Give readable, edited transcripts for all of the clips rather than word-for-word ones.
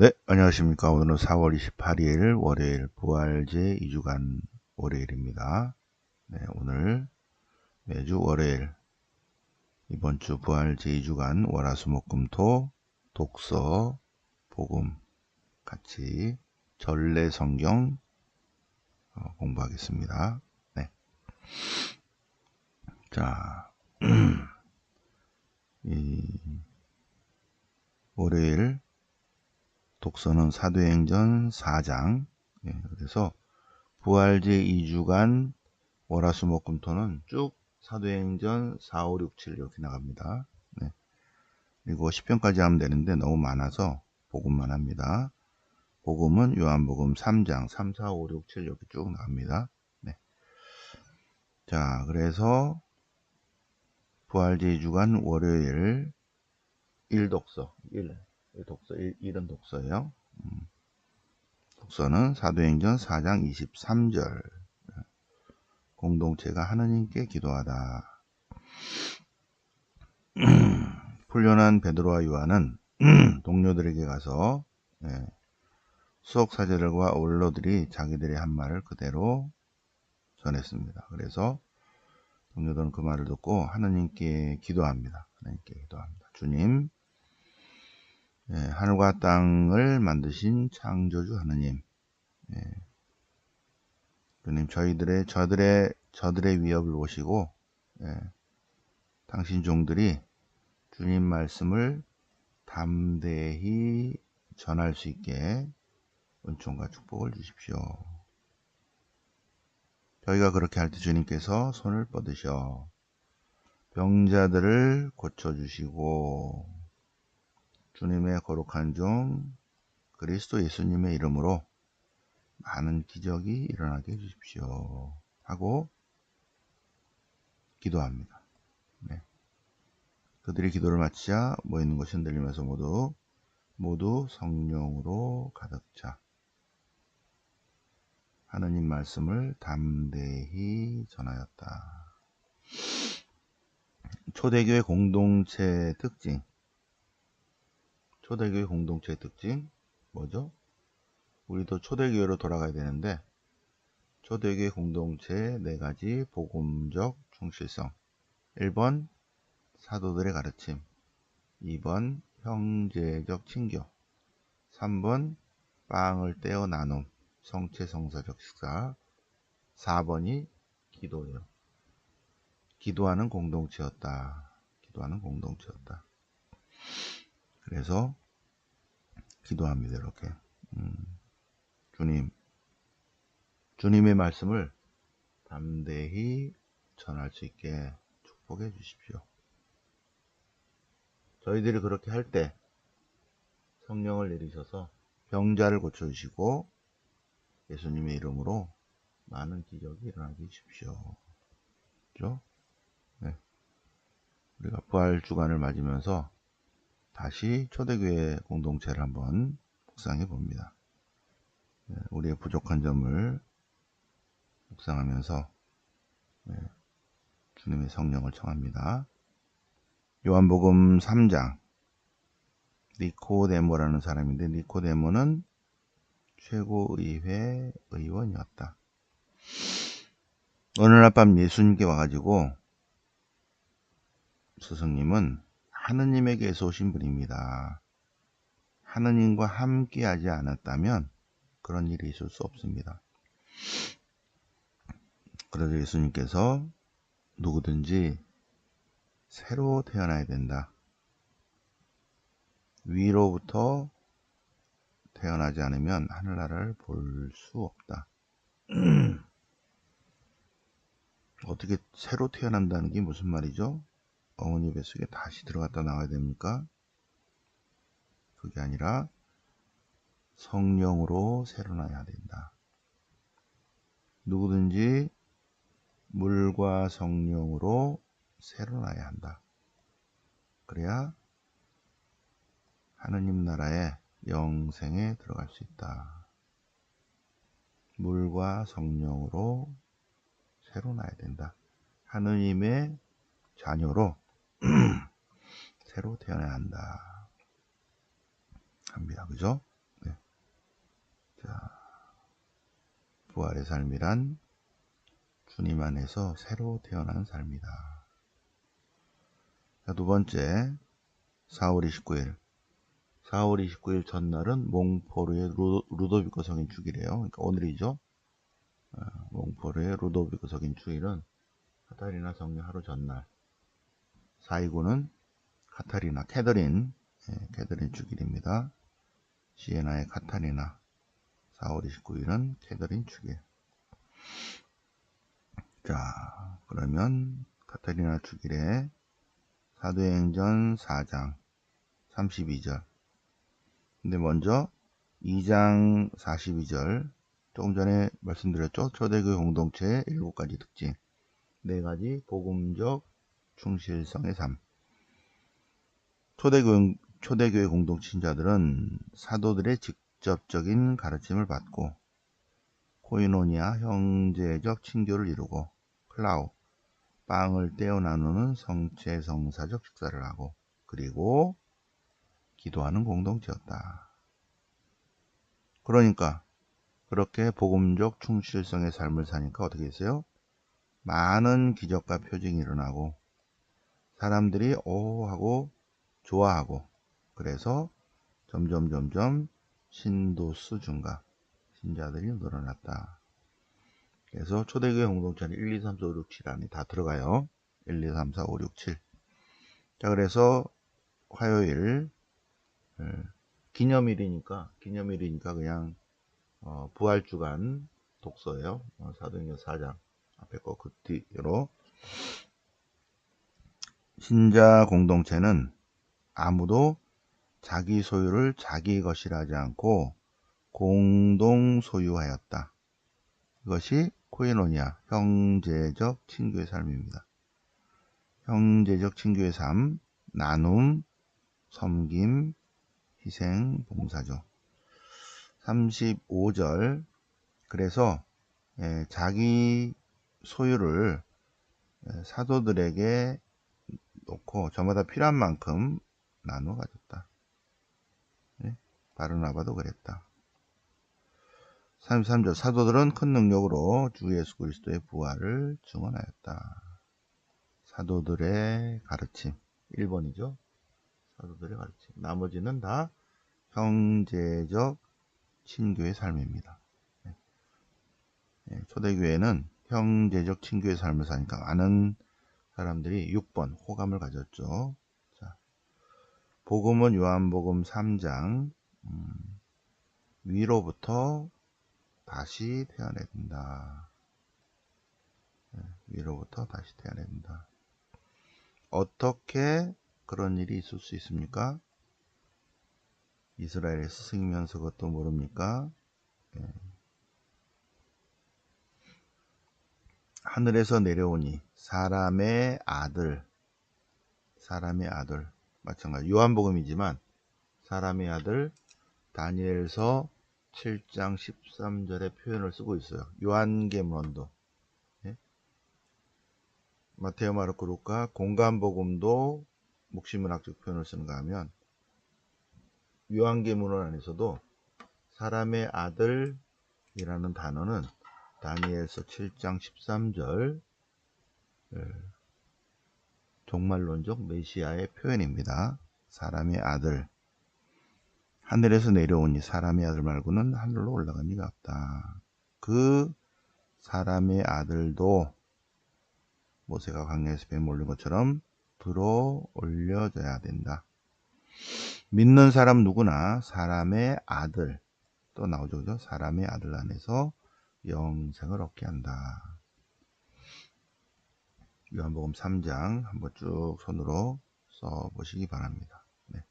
네, 안녕하십니까. 오늘은 4월 28일 월요일 부활제 2주간 월요일입니다. 네, 오늘 매주 월요일 이번 주 부활제 2주간 월화수목금토 독서 복음 같이 전래 성경 공부하겠습니다. 네. 자, 이 월요일 독서는 사도행전 4장. 네, 그래서 부활제 2주간 월화수목금토는 쭉 사도행전 4, 5, 6, 7 이렇게 나갑니다. 네. 그리고 10편까지 하면 되는데 너무 많아서 복음만 합니다. 복음은 요한복음 3장 3, 4, 5, 6, 7 이렇게 쭉 나갑니다. 네. 자, 그래서 부활제 2주간 월요일 1독서 1은 독서예요. 독서는 사도행전 4장 23절. 공동체가 하느님께 기도하다. 훈련한 베드로와 요한은 동료들에게 가서 수석사제들과 원로들이 자기들의 한 말을 그대로 전했습니다. 그래서 동료들은 그 말을 듣고 하느님께 기도합니다. 주님, 하늘과 땅을 만드신 창조주 하느님, 주님 저들의 위협을 보시고 당신 종들이 주님 말씀을 담대히 전할 수 있게 은총과 축복을 주십시오. 저희가 그렇게 할 때 주님께서 손을 뻗으셔 병자들을 고쳐주시고 주님의 거룩한 종 그리스도 예수님의 이름으로 많은 기적이 일어나게 해주십시오 하고 기도합니다. 네. 그들이 기도를 마치자 모이는 것이 흔들리면서 모두 성령으로 가득 차 하느님 말씀을 담대히 전하였다. 초대교회 공동체 특징. 초대교회 공동체의 특징 뭐죠? 우리도 초대교회로 돌아가야 되는데 초대교회 공동체의 4가지 복음적 충실성. 1번 사도들의 가르침, 2번 형제적 친교, 3번 빵을 떼어 나눔, 성체성사적 식사, 4번이 기도예요. 기도하는 공동체였다. 그래서 기도합니다. 이렇게 주님의 말씀을 담대히 전할 수 있게 축복해 주십시오. 저희들이 그렇게 할 때 성령을 내리셔서 병자를 고쳐주시고 예수님의 이름으로 많은 기적이 일어나게 해주십시오. 그렇죠? 네. 우리가 부활 주간을 맞으면서 다시 초대교회 공동체를 한번 묵상해 봅니다. 우리의 부족한 점을 묵상하면서 주님의 성령을 청합니다. 요한복음 3장 니코데모라는 사람인데 니코데모는 최고의회 의원이었다. 어느 날 밤 예수님께 와가지고 스승님은 하느님에게서 오신 분입니다. 하느님과 함께하지 않았다면 그런 일이 있을 수 없습니다. 그래서 예수님께서 누구든지 새로 태어나야 된다. 위로부터 태어나지 않으면 하늘나라를 볼 수 없다. 어떻게 새로 태어난다는 게 무슨 말이죠? 어머니 뱃속에 다시 들어갔다 나와야 됩니까? 그게 아니라 성령으로 새로 나야 된다. 누구든지 물과 성령으로 새로 나야 한다. 그래야 하느님 나라의 영생에 들어갈 수 있다. 물과 성령으로 새로 나야 된다. 하느님의 자녀로 새로 태어나야 한다. 합니다. 그죠? 부활의 삶이란 주님 안에서 새로 태어난 삶이다. 자, 두 번째, 4월 29일. 4월 29일 전날은 몽포르의 루도비코 성인 축일이에요. 그러니까 오늘이죠. 몽포르의 루도비코 성인 축일은 카타리나 성령 하루 전날. 429는 카타리나, 캐더린 축일입니다. 시에나의 카타리나. 4월 29일은 캐더린 축일. 자, 그러면 카타리나 축일에 사도행전 4장 32절. 근데 먼저 2장 42절. 조금 전에 말씀드렸죠. 초대교회 공동체의 7가지 특징. 4가지 복음적 충실성의 삶. 초대교회 공동체자들은 사도들의 직접적인 가르침을 받고 코이노니아 형제적 친교를 이루고 클라우 빵을 떼어 나누는 성체성사적 식사를 하고 그리고 기도하는 공동체였다. 그러니까 그렇게 복음적 충실성의 삶을 사니까 어떻게 됐어요? 많은 기적과 표징이 일어나고 사람들이 오 하고 좋아하고 그래서 점점 신도수 증가, 신자들이 늘어났다. 그래서 초대교회 공동체는 1, 2, 3, 4, 5, 6, 7 안에 다 들어가요. 1, 2, 3, 4, 5, 6, 7. 자, 그래서 화요일 기념일이니까 그냥 부활주간 독서예요. 사도행전 4장 앞에 거 그 뒤로 신자 공동체는 아무도 자기 소유를 자기 것이라 하지 않고 공동 소유하였다. 이것이 코이노니아 형제적 친교의 삶입니다. 형제적 친교의 삶, 나눔, 섬김, 희생, 봉사죠. 35절. 그래서 자기 소유를 사도들에게 놓고 저마다 필요한 만큼 나누어 가졌다. 바르나바도 그랬다. 33절. 사도들은 큰 능력으로 주 예수 그리스도의 부활을 증언하였다. 사도들의 가르침 1번이죠. 사도들의 가르침. 나머지는 다 형제적 친교의 삶입니다. 초대교회는 형제적 친교의 삶을 사니까 많은 사람들이 6번 호감을 가졌죠. 자, 복음은 요한복음 3장 위로부터 다시 태어나야 된다. 위로부터 다시 태어나야 된다. 어떻게 그런 일이 있을 수 있습니까? 이스라엘의 스승이면서 그것도 모릅니까? 하늘에서 내려오니 사람의 아들 마찬가지 요한복음이지만 사람의 아들 다니엘서 7장 13절의 표현을 쓰고 있어요. 요한계문도 마테오, 마르코, 루카 공간복음도 묵시문학적 표현을 쓰는가 하면 요한계문론 안에서도 사람의 아들이라는 단어는 다니엘서 7장 13절 종말론적 메시아의 표현입니다. 사람의 아들. 하늘에서 내려오니 사람의 아들 말고는 하늘로 올라간 이가 없다. 그 사람의 아들도 모세가 광야에서 뱀 올린 것처럼 들어 올려져야 된다. 믿는 사람 누구나 사람의 아들 또 나오죠. 그죠? 사람의 아들 안에서 영생을 얻게 한다. 요한복음 3장 한번 쭉 손으로 써보시기 바랍니다. 네.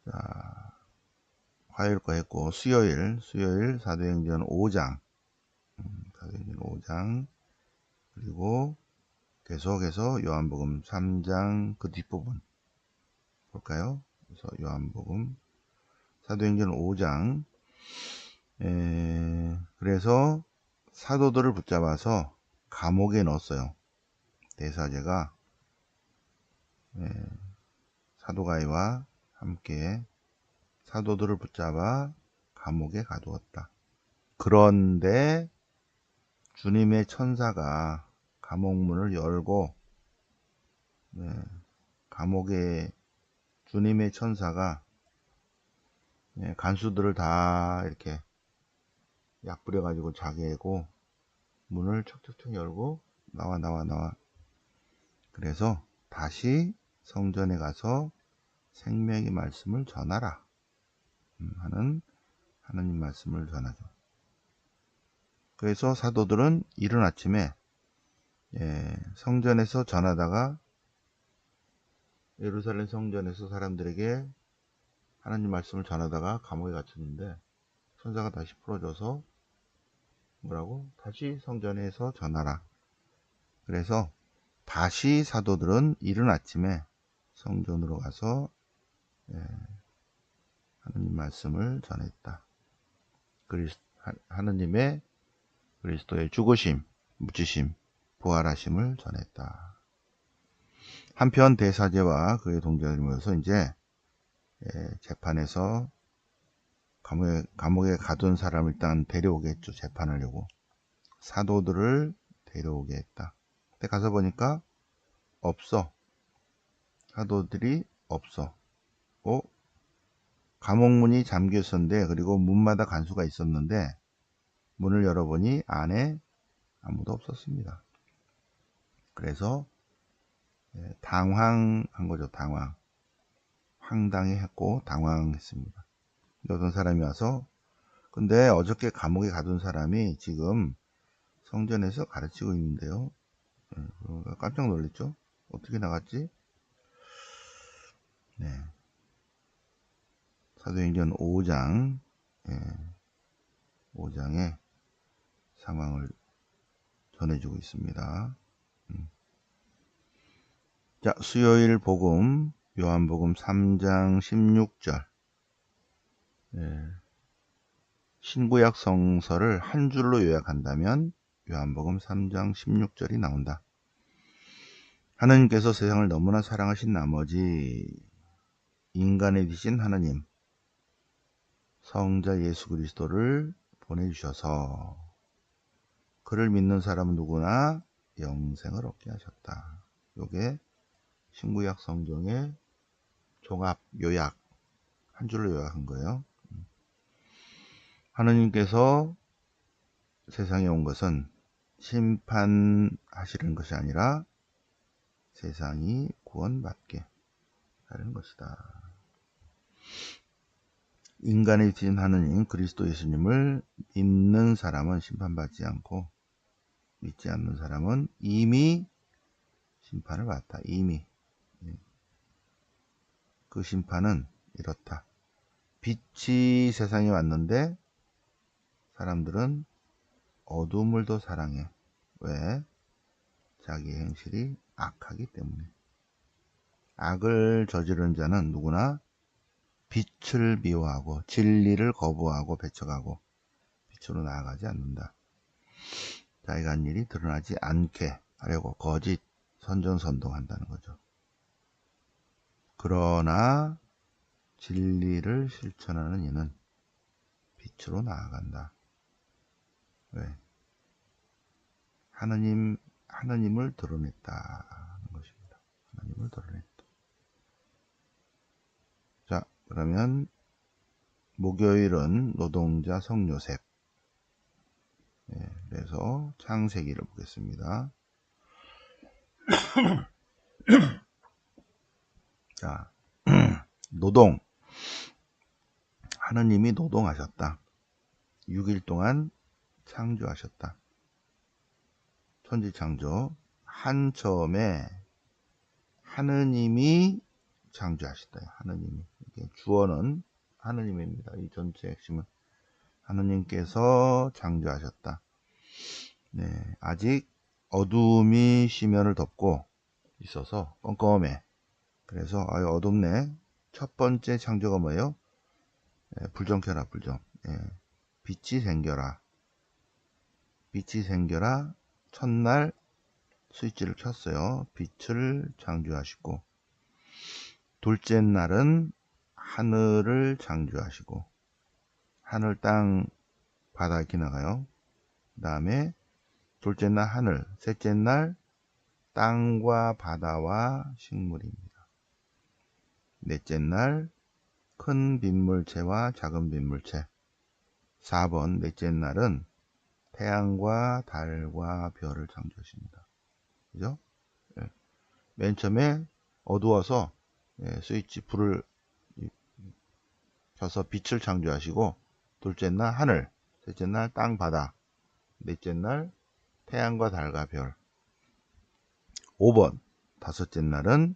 자, 화요일 거 했고 수요일 사도행전 5장 사도행전 5장 그리고 계속해서 요한복음 3장 그 뒷부분 볼까요? 그래서 요한복음 사도행전 5장 그래서 사도들을 붙잡아서 감옥에 넣었어요. 대사제가 사도가이와 함께 사도들을 붙잡아 감옥에 가두었다. 그런데 주님의 천사가 감옥문을 열고, 감옥에 주님의 천사가 간수들을 다 이렇게 약 뿌려가지고 자게고 문을 척척척 열고 나와. 그래서 다시 성전에 가서 생명의 말씀을 전하라 하는 하나님 말씀을 전하죠. 그래서 사도들은 이른 아침에 성전에서 전하다가 예루살렘 성전에서 사람들에게 하나님 말씀을 전하다가 감옥에 갇혔는데 천사가 다시 풀어줘서 뭐라고? 다시 성전에서 전하라. 그래서 다시 사도들은 이른 아침에 성전으로 가서 하나님 말씀을 전했다. 하나님의 그리스도의 죽으심, 묻히심, 부활하심을 전했다. 한편 대사제와 그의 동료들이 모여서 이제 재판에서 감옥에 가둔 사람을 일단 데려오겠죠. 재판하려고. 사도들을 데려오게 했다. 근데 가서 보니까 없어. 사도들이 없어. 감옥문이 잠겨 있었는데, 그리고 문마다 간수가 있었는데 문을 열어보니 안에 아무도 없었습니다. 그래서 당황한 거죠. 황당해했고 당황했습니다. 어떤 사람이 와서, 근데 어저께 감옥에 가둔 사람이 지금 성전에서 가르치고 있는데요. 깜짝 놀랐죠. 어떻게 나갔지? 사도행전 5장 5장의 상황을 전해주고 있습니다. 자, 수요일 복음, 요한복음 3장 16절. 신구약 성서를 한 줄로 요약한다면 요한복음 3장 16절이 나온다. 하나님께서 세상을 너무나 사랑하신 나머지 인간의 되신 하나님, 성자 예수 그리스도를 보내주셔서 그를 믿는 사람은 누구나 영생을 얻게 하셨다. 요게 신구약 성경의 종합 요약, 한 줄로 요약한 거예요. 하나님께서 세상에 온 것은 심판하시는 것이 아니라 세상이 구원받게 하는 것이다. 인간이 되신 하느님 그리스도 예수님을 믿는 사람은 심판받지 않고 믿지 않는 사람은 이미 심판을 받았다. 이미. 그 심판은 이렇다. 빛이 세상에 왔는데 사람들은 어둠을 더 사랑해. 왜? 자기 행실이 악하기 때문에. 악을 저지른 자는 누구나 빛을 미워하고 진리를 거부하고 배척하고 빛으로 나아가지 않는다. 자기가 한 일이 드러나지 않게 하려고 거짓 선전선동한다는 거죠. 그러나 진리를 실천하는 이는 빛으로 나아간다. 왜? 하나님을 드러냈다는 것입니다. 하나님을 드러냈다. 자, 그러면 목요일은 노동자 성요셉. 그래서 창세기를 보겠습니다. 자, 노동. 하느님이 노동하셨다. 6일 동안 창조하셨다. 천지창조. 한 처음에 하느님이 창조하셨다. 하느님이. 주어는 하느님입니다. 이 전체 핵심은 하느님께서 창조하셨다. 아직 어둠이 시면을 덮고 있어서 껌껌해. 그래서 어둡네. 첫 번째 창조가 뭐예요? 불 좀 켜라. 불 좀. 빛이 생겨라. 빛이 생겨라. 첫날 스위치를 켰어요. 빛을 창조하시고, 둘째 날은 하늘을 창조하시고, 하늘 땅 바다 이렇게 나가요. 그 다음에 둘째 날 하늘, 셋째 날 땅과 바다와 식물입니다. 넷째 날 큰 빗물체와 작은 빗물체. 4번 넷째 날은 태양과 달과 별을 창조하십니다. 그죠? 예. 맨 처음에 어두워서 스위치 불을 켜서 빛을 창조하시고, 둘째 날 하늘, 셋째 날 땅 바다, 넷째 날 태양과 달과 별. 5번 다섯째 날은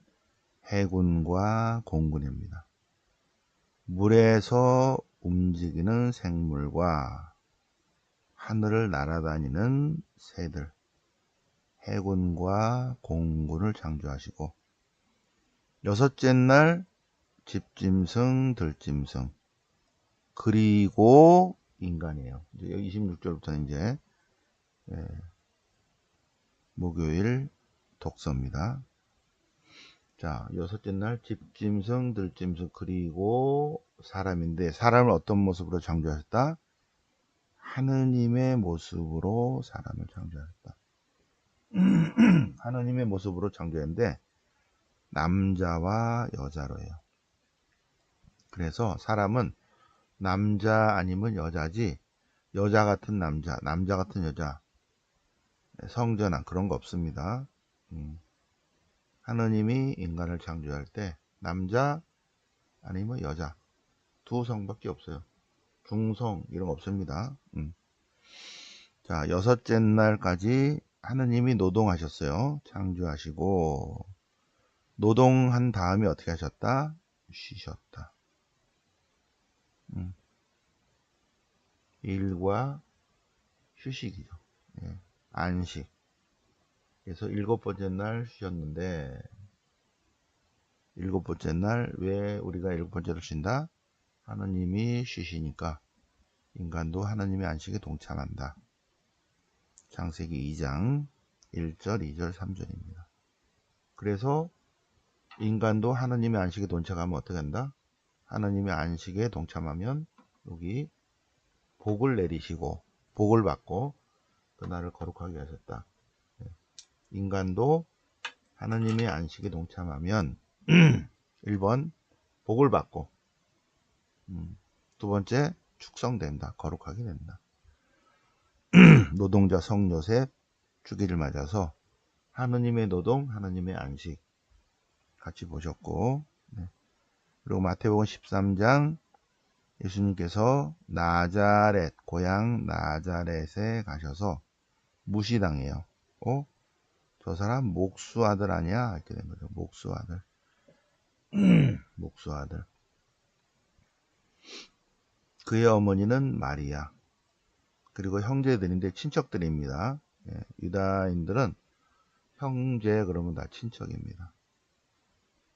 해군과 공군입니다. 물에서 움직이는 생물과 하늘을 날아다니는 새들, 해군과 공군을 창조하시고, 여섯째 날 집짐승, 들짐승, 그리고 인간이에요. 이제 26절부터는 이제 목요일 독서입니다. 자, 여섯째 날 집짐승, 들짐승, 그리고 사람인데, 사람을 어떤 모습으로 창조하셨다? 하느님의 모습으로 사람을 창조하셨다. 하느님의 모습으로 창조했는데 남자와 여자로 해요. 그래서 사람은 남자 아니면 여자지, 여자 같은 남자, 남자 같은 여자, 성전환 그런 거 없습니다. 하느님이 인간을 창조할 때 남자 아니면 여자 두 성밖에 없어요. 중성 이런 거 없습니다. 자, 여섯째 날까지 하느님이 노동하셨어요. 창조하시고 노동한 다음에 어떻게 하셨다? 쉬셨다. 일과 휴식이죠. 예, 안식. 그래서 일곱 번째 날 쉬셨는데, 일곱 번째 날 왜 우리가 일곱 번째로 쉰다? 하느님이 쉬시니까 인간도 하느님의 안식에 동참한다. 창세기 2장 1절, 2절, 3절입니다. 그래서 인간도 하느님의 안식에 동참하면 어떻게 한다? 하느님의 안식에 동참하면 여기 복을 내리시고 복을 받고 그날을 거룩하게 하셨다. 인간도 하느님의 안식에 동참하면 1번 복을 받고 두 번째 축성된다. 거룩하게 된다. 노동자 성요셉 주기를 맞아서 하느님의 노동, 하느님의 안식 같이 보셨고, 그리고 마태복음 13장 예수님께서 나자렛, 고향 나자렛에 가셔서 무시당해요. 저 사람 목수 아들 아니야? 이렇게 된 거죠. 목수 아들. 목수 아들. 그의 어머니는 마리아. 그리고 형제들인데 친척들입니다. 유다인들은 형제 그러면 다 친척입니다.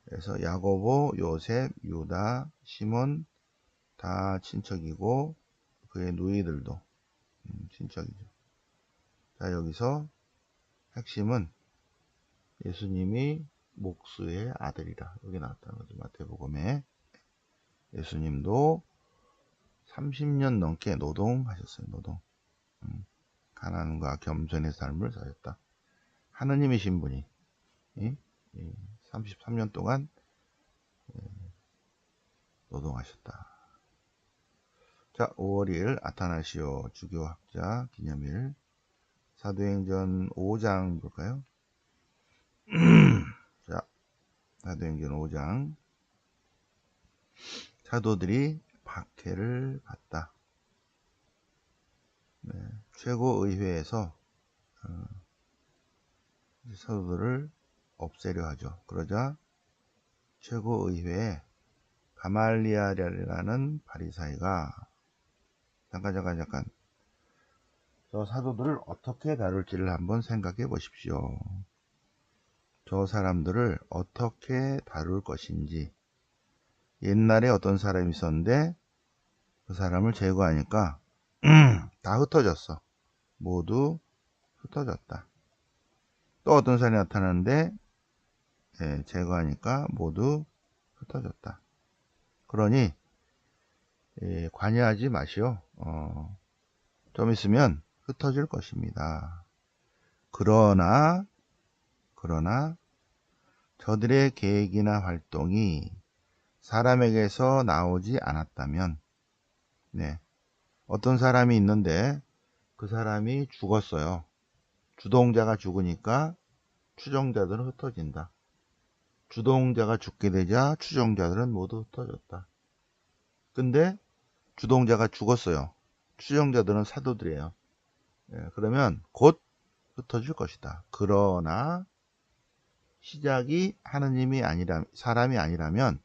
그래서 야고보, 요셉, 유다, 시몬 다 친척이고 그의 누이들도 친척이죠. 자, 여기서 핵심은 예수님이 목수의 아들이라 여기 나왔다는 거죠. 마태복음에 예수님도 30년 넘게 노동하셨어요. 노동. 가난과 겸손의 삶을 사셨다. 하느님이신 분이 33년 동안 노동하셨다. 자, 5월 2일 아타나시오 주교학자 기념일. 사도행전 5장 볼까요? 자, 사도행전 5장. 사도들이 박해를 받다. 최고의회에서 사도들을 없애려 하죠. 그러자 최고의회에 가말리알이라는 바리사이가 잠깐 저 사도들을 어떻게 다룰지를 한번 생각해 보십시오. 저 사람들을 어떻게 다룰 것인지. 옛날에 어떤 사람이 있었는데 그 사람을 제거하니까 다 흩어졌어. 모두 흩어졌다. 또 어떤 사람이 나타나는데 제거하니까 모두 흩어졌다. 그러니 관여하지 마시오. 좀 있으면 흩어질 것입니다. 그러나 저들의 계획이나 활동이 사람에게서 나오지 않았다면, 네, 어떤 사람이 있는데 그 사람이 죽었어요. 주동자가 죽으니까 추종자들은 흩어진다. 주동자가 죽게 되자 추종자들은 모두 흩어졌다. 근데 주동자가 죽었어요. 추종자들은 사도들이에요. 그러면 곧 흩어질 것이다. 그러나 시작이 하느님이 아니라 사람이 아니라면,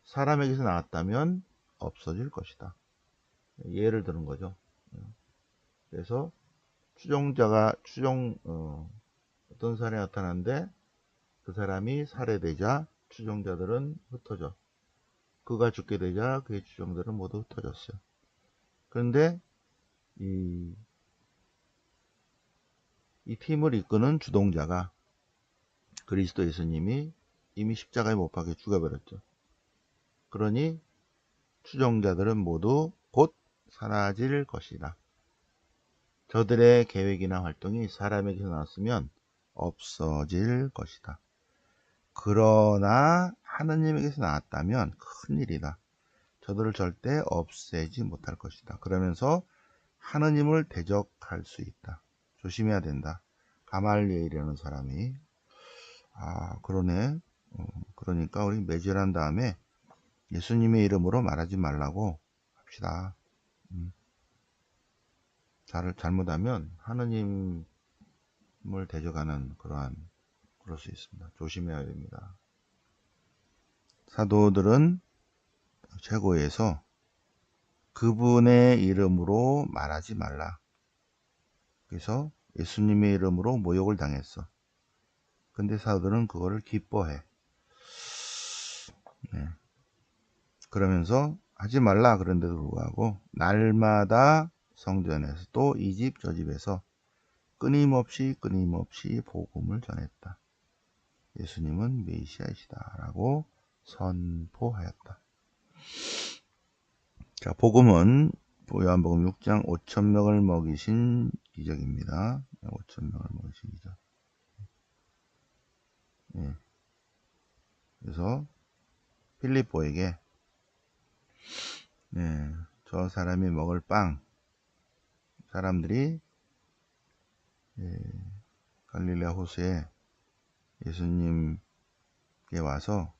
사람에게서 나왔다면 없어질 것이다. 예를 드는 거죠. 그래서 어떤 사람이 나타나는데 그 사람이 살해되자 추종자들은 흩어져. 그가 죽게 되자 그의 추종자들은 모두 흩어졌어요. 그런데 이 팀을 이끄는 주동자가 그리스도 예수님이 이미 십자가에 못 박혀 죽어버렸죠. 그러니 추종자들은 모두 곧 사라질 것이다. 저들의 계획이나 활동이 사람에게서 나왔으면 없어질 것이다. 그러나 하느님에게서 나왔다면 큰일이다. 저들을 절대 없애지 못할 것이다. 그러면서 하느님을 대적할 수 있다. 조심해야 된다. 가말리엘이라는 사람이, 그러네. 그러니까 우리 매질한 다음에 예수님의 이름으로 말하지 말라고 합시다. 잘못하면 하느님을 대적하는 그럴 수 있습니다. 조심해야 됩니다. 사도들은 최고에서 그분의 이름으로 말하지 말라. 그래서 예수님의 이름으로 모욕을 당했어. 근데 사도들은 그거를 기뻐해. 그러면서 하지 말라 그런데도 불구하고 날마다 성전에서 또 이 집 저 집에서 끊임없이 복음을 전했다. 예수님은 메시아이시다 라고 선포하였다. 자, 복음은 요한복음 6장 5,000명을 먹이신 기적입니다. 5,000명을 먹이신 기적. 그래서 필립보에게 저 사람이 먹을 빵, 사람들이 갈릴레아 호수에 예수님께 와서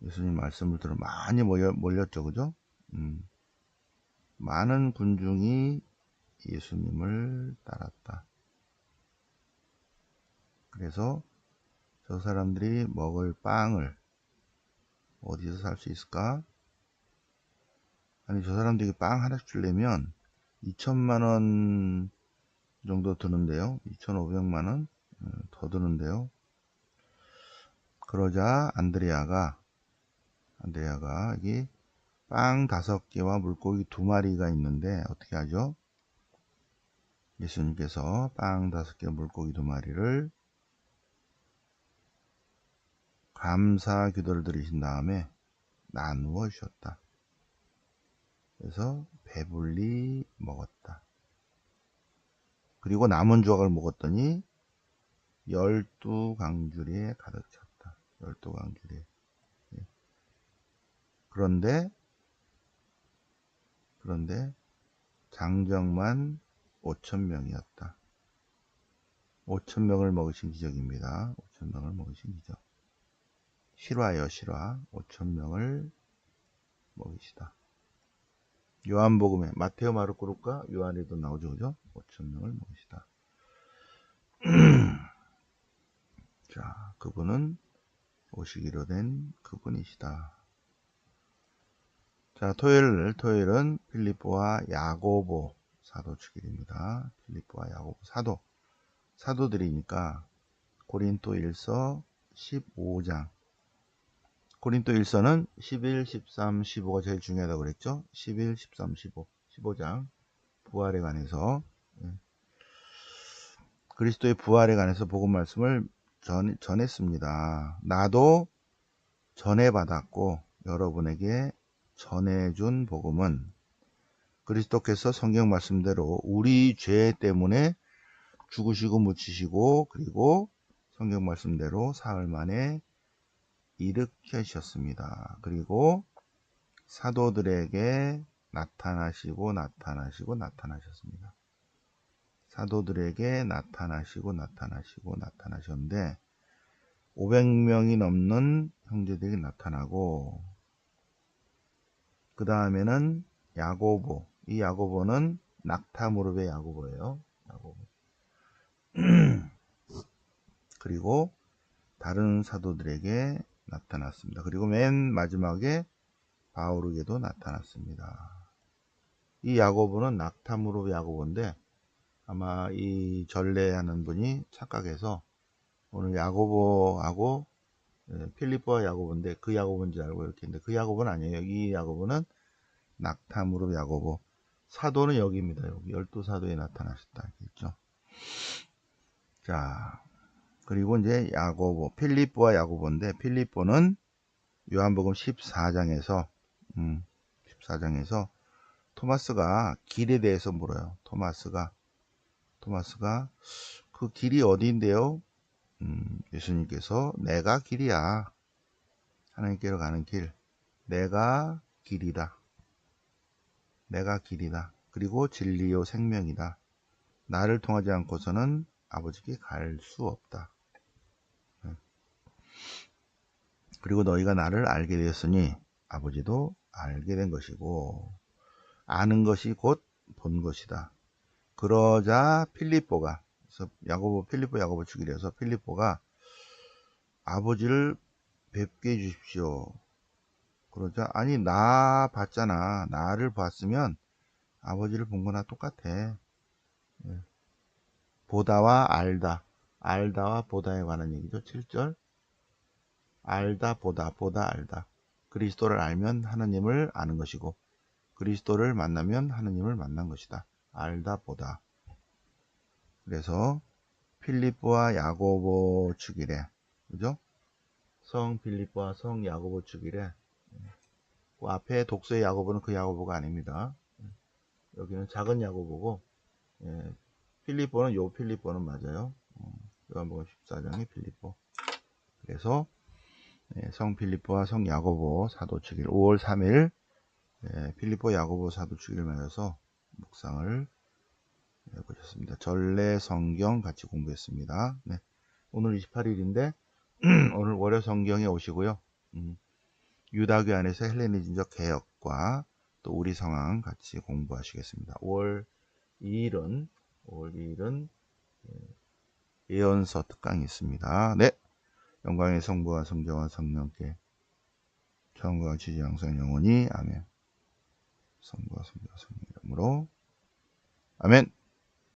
예수님 말씀을 들어 많이 몰렸죠, 그죠? 많은 군중이 예수님을 따랐다. 그래서 저 사람들이 먹을 빵을 어디서 살 수 있을까? 아니, 저 사람들이 빵 하나씩 주려면 2천만 원 정도 드는데요. 2,500만 원 더 드는데요. 그러자 안드레아가 여기 빵 5개와 물고기 2마리가 있는데 어떻게 하죠? 예수님께서 빵 5개, 물고기 2마리를 감사 기도를 드리신 다음에 나누어 주셨다. 그래서 배불리 먹었다. 그리고 남은 조각을 먹었더니 12강줄에 가득 찼다. 12강줄에. 그런데 장정만 5,000명이었다. 5,000명을 먹으신 기적입니다. 5,000명을 먹으신 기적. 실화요, 실화. 5,000명을 먹이시다. 요한복음에 마테오, 마르코, 루카, 요한에도 나오죠, 그죠? 5,000명을 먹이시다. 자, 그분은 오시기로 된 그분이시다. 자, 토요일은 필립보와 야고보 사도 축일입니다. 필립보와 야고보 사도들이니까 고린도일서 15장. 고린도일서는 11, 13, 15가 제일 중요하다고 그랬죠. 11, 13, 15장 부활에 관해서, 그리스도의 부활에 관해서 복음 말씀을 전했습니다. 나도 전해받았고 여러분에게 전해준 복음은 그리스도께서 성경 말씀대로 우리 죄 때문에 죽으시고 묻히시고 그리고 성경 말씀대로 사흘 만에 일으키셨습니다. 그리고 사도들에게 나타나셨습니다. 사도들에게 나타나셨는데 500명이 넘는 형제들이 나타나고 그 다음에는 야고보, 이 야고보는 낙타 무릎의 야고보예요. 야고보. 그리고 다른 사도들에게 나타났습니다. 그리고 맨 마지막에 바울에게도 나타났습니다. 이 야고보는 낙타 무릎 야고보인데 아마 이 전례하는 분이 착각해서 오늘 야고보하고 필리포와 야고보인데 그 야고보인 줄 알고 이렇게 했는데 그 야고보는 아니에요. 이 야고보는 낙타 무릎 야고보. 사도는 여기입니다. 여기 12사도에 나타나셨다 했죠. 자, 그리고 이제 야고보, 필리포와 야고보인데 필리포는 요한복음 14장에서 토마스가 길에 대해서 물어요. 토마스가 그 길이 어디인데요? 예수님께서 내가 길이야. 하나님께로 가는 길. 내가 길이다. 그리고 진리요 생명이다. 나를 통하지 않고서는 아버지께 갈 수 없다. 그리고 너희가 나를 알게 되었으니 아버지도 알게 된 것이고 아는 것이 곧 본 것이다. 그러자 필리포가 필리포 야고보 축이라서 필리포가 아버지를 뵙게 해주십시오. 그러자 아니 나 봤잖아. 나를 봤으면 아버지를 본 거나 똑같아. 보다와 알다와 보다에 관한 얘기죠. 7절 알다 보다 알다. 그리스도를 알면 하나님을 아는 것이고 그리스도를 만나면 하나님을 만난 것이다. 알다 보다. 그래서 필리포와 야고보 축이래. 그죠? 성 필리포와 성 야고보 축이래. 그 앞에 독서의 야고보는 그 야고보가 아닙니다. 여기는 작은 야고보고 필리포는 요 필리포는 맞아요. 요한복음 14장의 필리포. 그래서 성 필리포와 성 야고보 사도 축일 5월 3일 필리포 야고보 사도 축일을 맞아서 묵상을 해보셨습니다. 전래 성경 같이 공부했습니다. 네. 오늘 28일인데 오늘 월요 성경에 오시고요. 유다교 안에서 헬레니즘적 개혁과 또 우리 상황 같이 공부하시겠습니다. 5월 2일은 예언서 특강이 있습니다. 네. 영광의 성부와 성자와 성령께 처음과 같이 항상 영원히 아멘. 성부와 성자와 성령 이름으로 아멘.